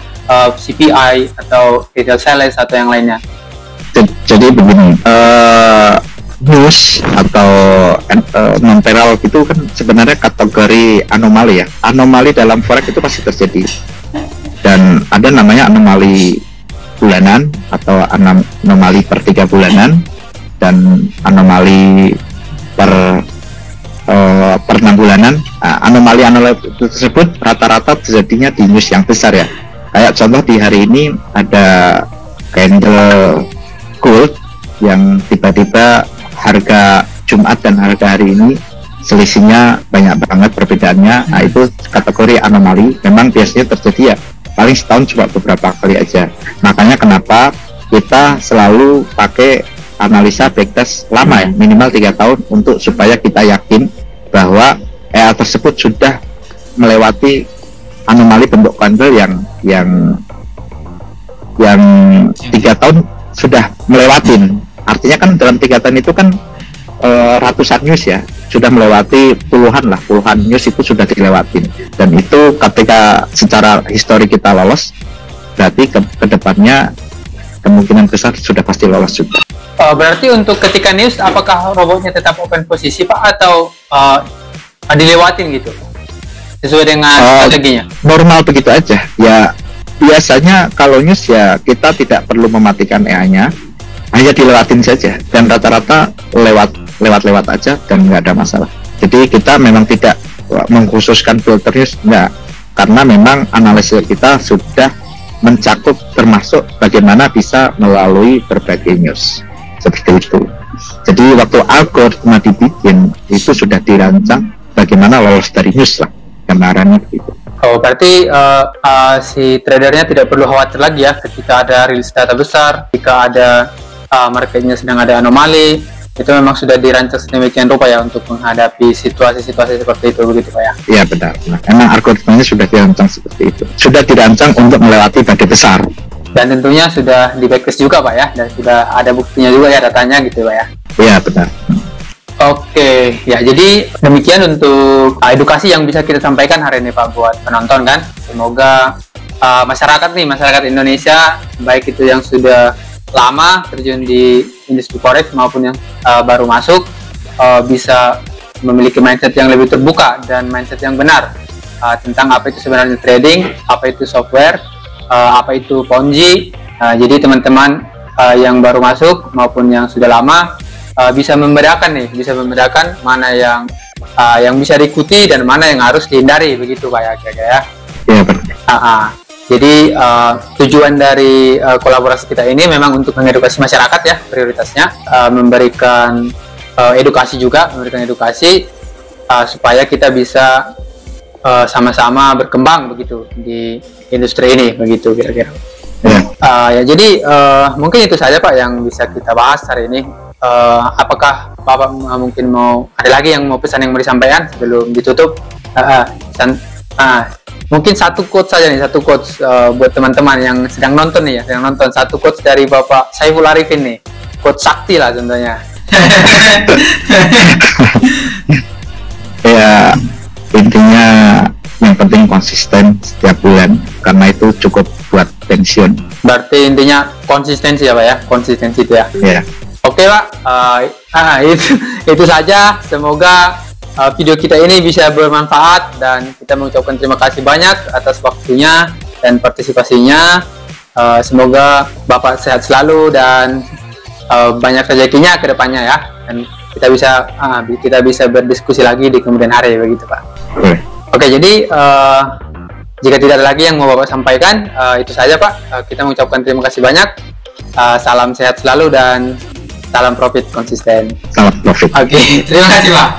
CPI atau retail sales atau yang lainnya? Jadi begini, news atau non-payroll itu kan sebenarnya kategori anomali ya. Anomali dalam forex itu pasti terjadi, dan ada namanya anomali bulanan atau anomali per 3 bulanan dan anomali per 6 bulanan. Anomali tersebut rata-rata terjadinya di news yang besar ya. Kayak contoh di hari ini ada candle gold yang tiba-tiba harga Jumat dan harga hari ini selisihnya banyak banget perbedaannya. Nah itu kategori anomali, memang biasanya terjadi ya paling setahun cuma beberapa kali aja. Makanya kenapa kita selalu pakai analisa backtest lama ya, minimal 3 tahun, untuk supaya kita yakin bahwa EA tersebut sudah melewati anomali bentuk kandel yang 3 tahun sudah melewatin. Artinya kan dalam 3 tahun itu kan ratusan news ya, sudah melewati puluhan news itu sudah dilewatin. Dan itu ketika secara histori kita lolos, berarti kedepannya kemungkinan besar sudah pasti lolos juga. Berarti untuk ketika news, apakah robotnya tetap open posisi Pak, atau dilewatin gitu sesuai dengan strateginya? Normal begitu aja ya. Biasanya kalau news ya kita tidak perlu mematikan EA-nya, hanya dilewatin saja, dan rata-rata lewat aja dan nggak ada masalah. Jadi kita memang tidak mengkhususkan filter news, enggak, karena memang analisis kita sudah mencakup termasuk bagaimana bisa melalui berbagai news seperti itu. Jadi waktu algoritma dibikin itu sudah dirancang bagaimana lolos dari news lah, gambarannya begitu. Oh, berarti si tradernya tidak perlu khawatir lagi ya ketika ada rilis data besar, ketika ada marketnya sedang ada anomali, itu memang sudah dirancang sedemikian rupa ya untuk menghadapi situasi-situasi seperti itu, begitu Pak ya? Iya benar. Emang algoritmanya sudah dirancang seperti itu, sudah dirancang untuk melewati badai besar. Dan tentunya sudah di backtest juga Pak ya, dan sudah ada buktinya juga ya, datanya gitu Pak ya? Iya benar. Oke, ya jadi demikian untuk edukasi yang bisa kita sampaikan hari ini Pak buat penonton kan. Semoga masyarakat Indonesia, baik itu yang sudah lama terjun di industri forex maupun yang baru masuk, bisa memiliki mindset yang lebih terbuka dan mindset yang benar tentang apa itu sebenarnya trading, apa itu software, apa itu Ponzi. Jadi teman-teman yang baru masuk maupun yang sudah lama bisa membedakan mana yang bisa diikuti dan mana yang harus dihindari, begitu Pak ya, kira-kira ya. Iya benar. Jadi tujuan dari kolaborasi kita ini memang untuk mengedukasi masyarakat ya, prioritasnya memberikan edukasi supaya kita bisa sama-sama berkembang begitu di industri ini, begitu kira-kira. Ya, jadi mungkin itu saja Pak yang bisa kita bahas hari ini. Apakah Bapak mungkin ada lagi yang mau pesan yang mau disampaikan sebelum ditutup? Mungkin satu quotes saja nih, buat teman-teman yang sedang nonton nih ya, satu quotes dari Bapak Saiful Arifin nih, quotes sakti lah contohnya. Ya intinya yang penting konsisten setiap bulan, karena itu cukup buat pensiun. Berarti intinya konsistensi ya Pak ya, konsistensi itu ya. Yeah. Oke Pak, itu saja. Semoga video kita ini bisa bermanfaat, dan kita mengucapkan terima kasih banyak atas waktunya dan partisipasinya. Semoga Bapak sehat selalu dan banyak rezekinya ke depannya ya, dan kita bisa berdiskusi lagi di kemudian hari, begitu Pak. Oke, jadi jika tidak ada lagi yang mau Bapak sampaikan, itu saja Pak. Kita mengucapkan terima kasih banyak. Salam sehat selalu dan salam profit konsisten. Salam profit. Oke, terima kasih Pak.